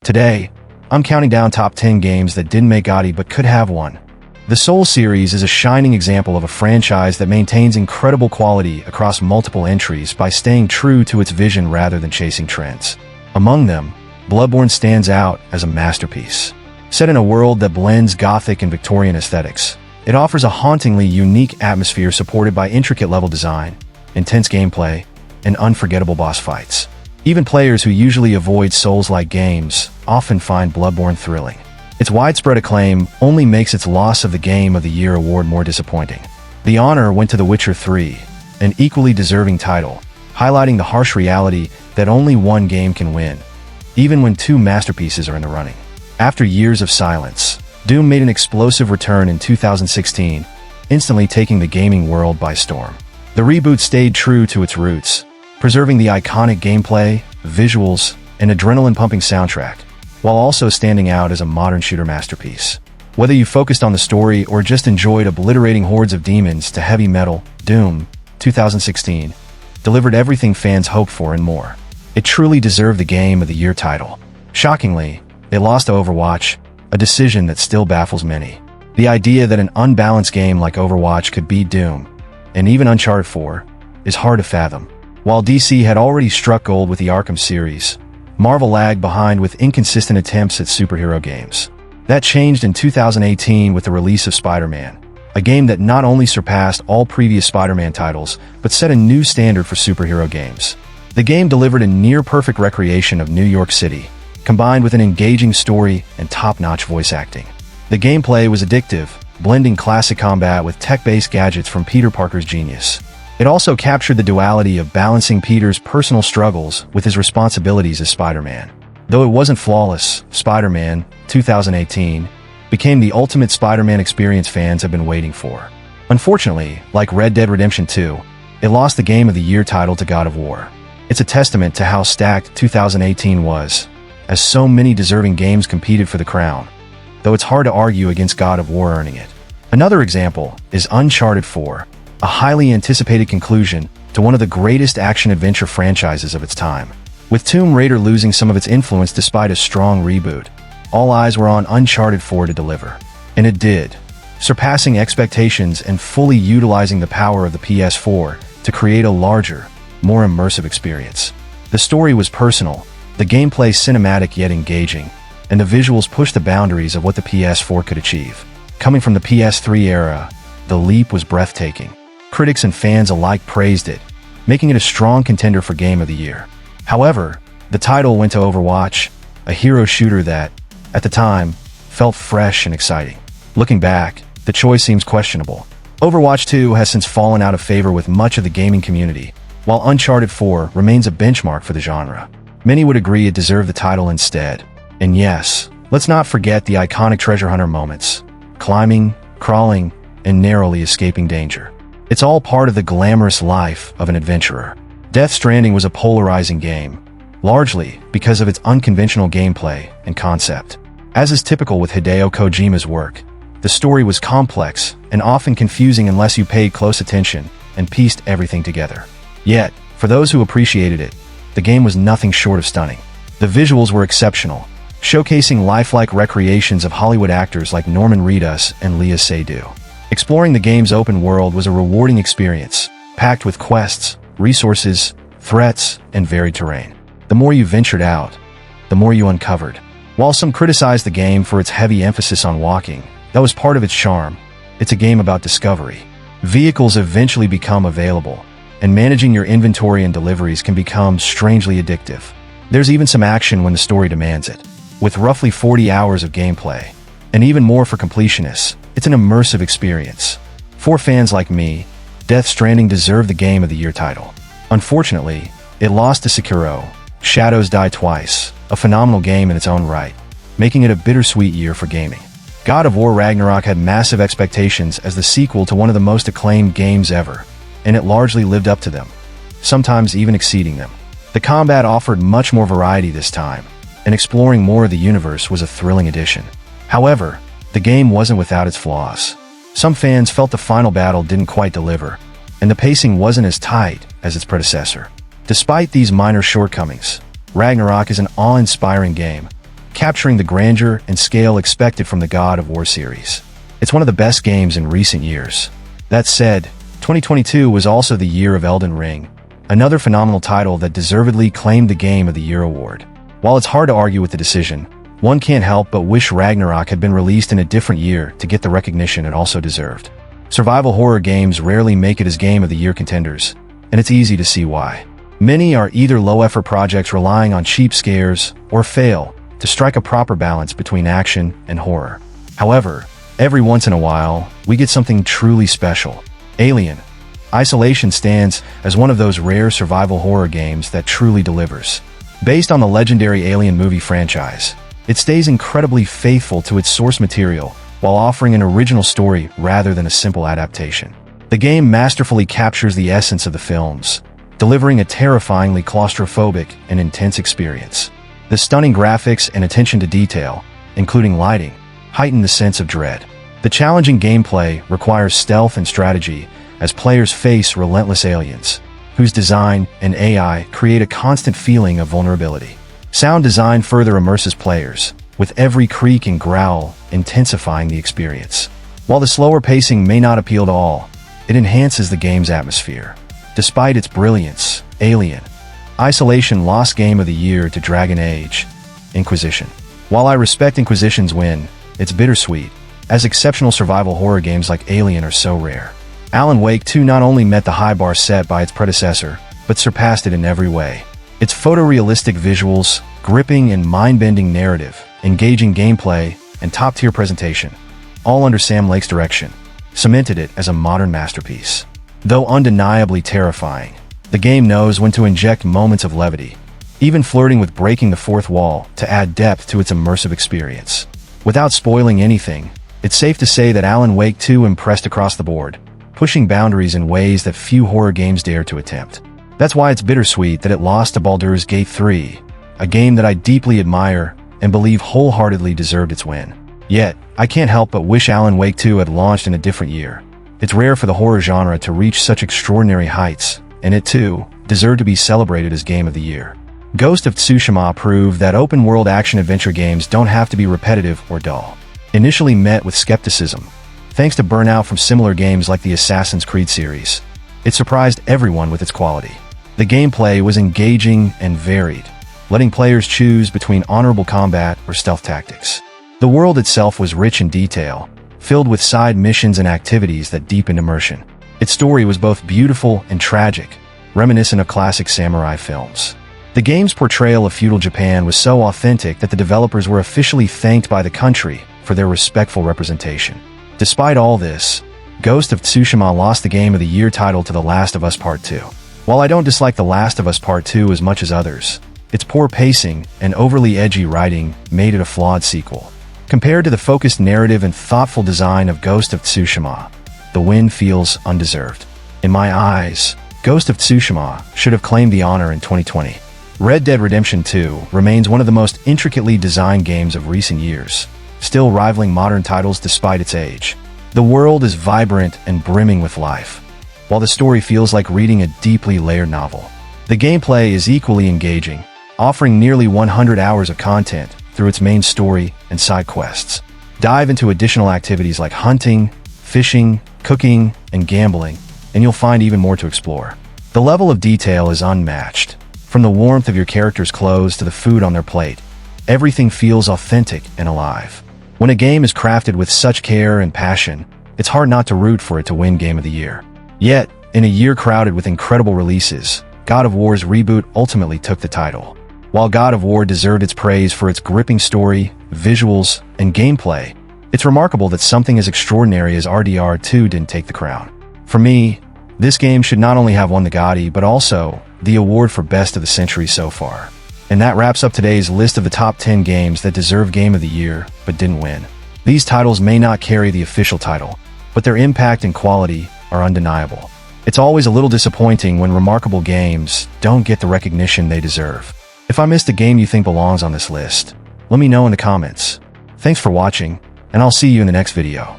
Today, I'm counting down top 10 games that didn't make GOTY but could have won. The Souls series is a shining example of a franchise that maintains incredible quality across multiple entries by staying true to its vision rather than chasing trends. Among them, Bloodborne stands out as a masterpiece. Set in a world that blends Gothic and Victorian aesthetics, it offers a hauntingly unique atmosphere supported by intricate level design, intense gameplay, and unforgettable boss fights. Even players who usually avoid Souls-like games often find Bloodborne thrilling. Its widespread acclaim only makes its loss of the Game of the Year award more disappointing. The honor went to The Witcher 3, an equally deserving title, highlighting the harsh reality that only one game can win, even when two masterpieces are in the running. After years of silence, Doom made an explosive return in 2016, instantly taking the gaming world by storm. The reboot stayed true to its roots, preserving the iconic gameplay, visuals, and adrenaline-pumping soundtrack, while also standing out as a modern shooter masterpiece. Whether you focused on the story or just enjoyed obliterating hordes of demons to heavy metal, Doom 2016 delivered everything fans hoped for and more. It truly deserved the Game of the Year title. Shockingly, it lost to Overwatch, a decision that still baffles many. The idea that an unbalanced game like Overwatch could beat Doom, and even Uncharted 4, is hard to fathom. While DC had already struck gold with the Arkham series, Marvel lagged behind with inconsistent attempts at superhero games. That changed in 2018 with the release of Spider-Man, a game that not only surpassed all previous Spider-Man titles, but set a new standard for superhero games. The game delivered a near-perfect recreation of New York City, combined with an engaging story and top-notch voice acting. The gameplay was addictive, blending classic combat with tech-based gadgets from Peter Parker's genius. It also captured the duality of balancing Peter's personal struggles with his responsibilities as Spider-Man. Though it wasn't flawless, Spider-Man 2018 became the ultimate Spider-Man experience fans have been waiting for. Unfortunately, like Red Dead Redemption 2, it lost the Game of the Year title to God of War. It's a testament to how stacked 2018 was, as so many deserving games competed for the crown, though it's hard to argue against God of War earning it. Another example is Uncharted 4, a highly anticipated conclusion to one of the greatest action-adventure franchises of its time. With Tomb Raider losing some of its influence despite a strong reboot, all eyes were on Uncharted 4 to deliver. And it did, surpassing expectations and fully utilizing the power of the PS4 to create a larger, more immersive experience. The story was personal, the gameplay cinematic yet engaging, and the visuals pushed the boundaries of what the PS4 could achieve. Coming from the PS3 era, the leap was breathtaking. Critics and fans alike praised it, making it a strong contender for Game of the Year. However, the title went to Overwatch, a hero shooter that, at the time, felt fresh and exciting. Looking back, the choice seems questionable. Overwatch 2 has since fallen out of favor with much of the gaming community, while Uncharted 4 remains a benchmark for the genre. Many would agree it deserved the title instead. And yes, let's not forget the iconic treasure hunter moments: climbing, crawling, and narrowly escaping danger. It's all part of the glamorous life of an adventurer. Death Stranding was a polarizing game, largely because of its unconventional gameplay and concept. As is typical with Hideo Kojima's work, the story was complex and often confusing unless you paid close attention and pieced everything together. Yet, for those who appreciated it, the game was nothing short of stunning. The visuals were exceptional, showcasing lifelike recreations of Hollywood actors like Norman Reedus and Léa Seydoux. Exploring the game's open world was a rewarding experience, packed with quests, resources, threats, and varied terrain. The more you ventured out, the more you uncovered. While some criticized the game for its heavy emphasis on walking, that was part of its charm. It's a game about discovery. Vehicles eventually become available, and managing your inventory and deliveries can become strangely addictive. There's even some action when the story demands it. With roughly 40 hours of gameplay, and even more for completionists, it's an immersive experience. For fans like me, Death Stranding deserved the Game of the Year title. Unfortunately, it lost to Sekiro: Shadows Die Twice, a phenomenal game in its own right, making it a bittersweet year for gaming. God of War Ragnarok had massive expectations as the sequel to one of the most acclaimed games ever, and it largely lived up to them, sometimes even exceeding them. The combat offered much more variety this time, and exploring more of the universe was a thrilling addition. However, the game wasn't without its flaws. Some fans felt the final battle didn't quite deliver, and the pacing wasn't as tight as its predecessor. Despite these minor shortcomings, Ragnarok is an awe-inspiring game, capturing the grandeur and scale expected from the God of War series. It's one of the best games in recent years. That said, 2022 was also the year of Elden Ring, another phenomenal title that deservedly claimed the Game of the Year award. While it's hard to argue with the decision, one can't help but wish Ragnarok had been released in a different year to get the recognition it also deserved. Survival horror games rarely make it as Game of the Year contenders, and it's easy to see why. Many are either low-effort projects relying on cheap scares, or fail to strike a proper balance between action and horror. However, every once in a while, we get something truly special. Alien Isolation stands as one of those rare survival horror games that truly delivers. Based on the legendary Alien movie franchise, it stays incredibly faithful to its source material while offering an original story rather than a simple adaptation. The game masterfully captures the essence of the films, delivering a terrifyingly claustrophobic and intense experience. The stunning graphics and attention to detail, including lighting, heighten the sense of dread. The challenging gameplay requires stealth and strategy as players face relentless aliens, whose design and AI create a constant feeling of vulnerability. Sound design further immerses players, with every creak and growl intensifying the experience. While the slower pacing may not appeal to all, it enhances the game's atmosphere. Despite its brilliance, Alien Isolation lost Game of the Year to Dragon Age Inquisition. While I respect Inquisition's win, it's bittersweet, as exceptional survival horror games like Alien are so rare. Alan Wake 2 not only met the high bar set by its predecessor, but surpassed it in every way. Its photorealistic visuals, gripping and mind-bending narrative, engaging gameplay, and top-tier presentation, all under Sam Lake's direction, cemented it as a modern masterpiece. Though undeniably terrifying, the game knows when to inject moments of levity, even flirting with breaking the fourth wall to add depth to its immersive experience. Without spoiling anything, it's safe to say that Alan Wake 2 impressed across the board, pushing boundaries in ways that few horror games dare to attempt. That's why it's bittersweet that it lost to Baldur's Gate 3, a game that I deeply admire and believe wholeheartedly deserved its win. Yet, I can't help but wish Alan Wake 2 had launched in a different year. It's rare for the horror genre to reach such extraordinary heights, and it too deserved to be celebrated as Game of the Year. Ghost of Tsushima proved that open-world action-adventure games don't have to be repetitive or dull. Initially met with skepticism, thanks to burnout from similar games like the Assassin's Creed series, it surprised everyone with its quality. The gameplay was engaging and varied, letting players choose between honorable combat or stealth tactics. The world itself was rich in detail, filled with side missions and activities that deepened immersion. Its story was both beautiful and tragic, reminiscent of classic samurai films. The game's portrayal of feudal Japan was so authentic that the developers were officially thanked by the country for their respectful representation. Despite all this, Ghost of Tsushima lost the Game of the Year title to The Last of Us Part 2. While I don't dislike The Last of Us Part 2 as much as others, its poor pacing and overly edgy writing made it a flawed sequel. Compared to the focused narrative and thoughtful design of Ghost of Tsushima, the win feels undeserved. In my eyes, Ghost of Tsushima should have claimed the honor in 2020. Red Dead Redemption 2 remains one of the most intricately designed games of recent years, still rivaling modern titles despite its age. The world is vibrant and brimming with life, while the story feels like reading a deeply layered novel. The gameplay is equally engaging, offering nearly 100 hours of content through its main story and side quests. Dive into additional activities like hunting, fishing, cooking, and gambling, and you'll find even more to explore. The level of detail is unmatched. From the warmth of your character's clothes to the food on their plate, everything feels authentic and alive. When a game is crafted with such care and passion, it's hard not to root for it to win Game of the Year. Yet, in a year crowded with incredible releases, God of War's reboot ultimately took the title. While God of War deserved its praise for its gripping story, visuals, and gameplay, it's remarkable that something as extraordinary as RDR2 didn't take the crown. For me, this game should not only have won the GOTY, but also the award for Best of the Century so far. And that wraps up today's list of the top 10 games that deserve Game of the Year, but didn't win. These titles may not carry the official title, but their impact and quality are undeniable. It's always a little disappointing when remarkable games don't get the recognition they deserve. If I missed a game you think belongs on this list, let me know in the comments. Thanks for watching, and I'll see you in the next video.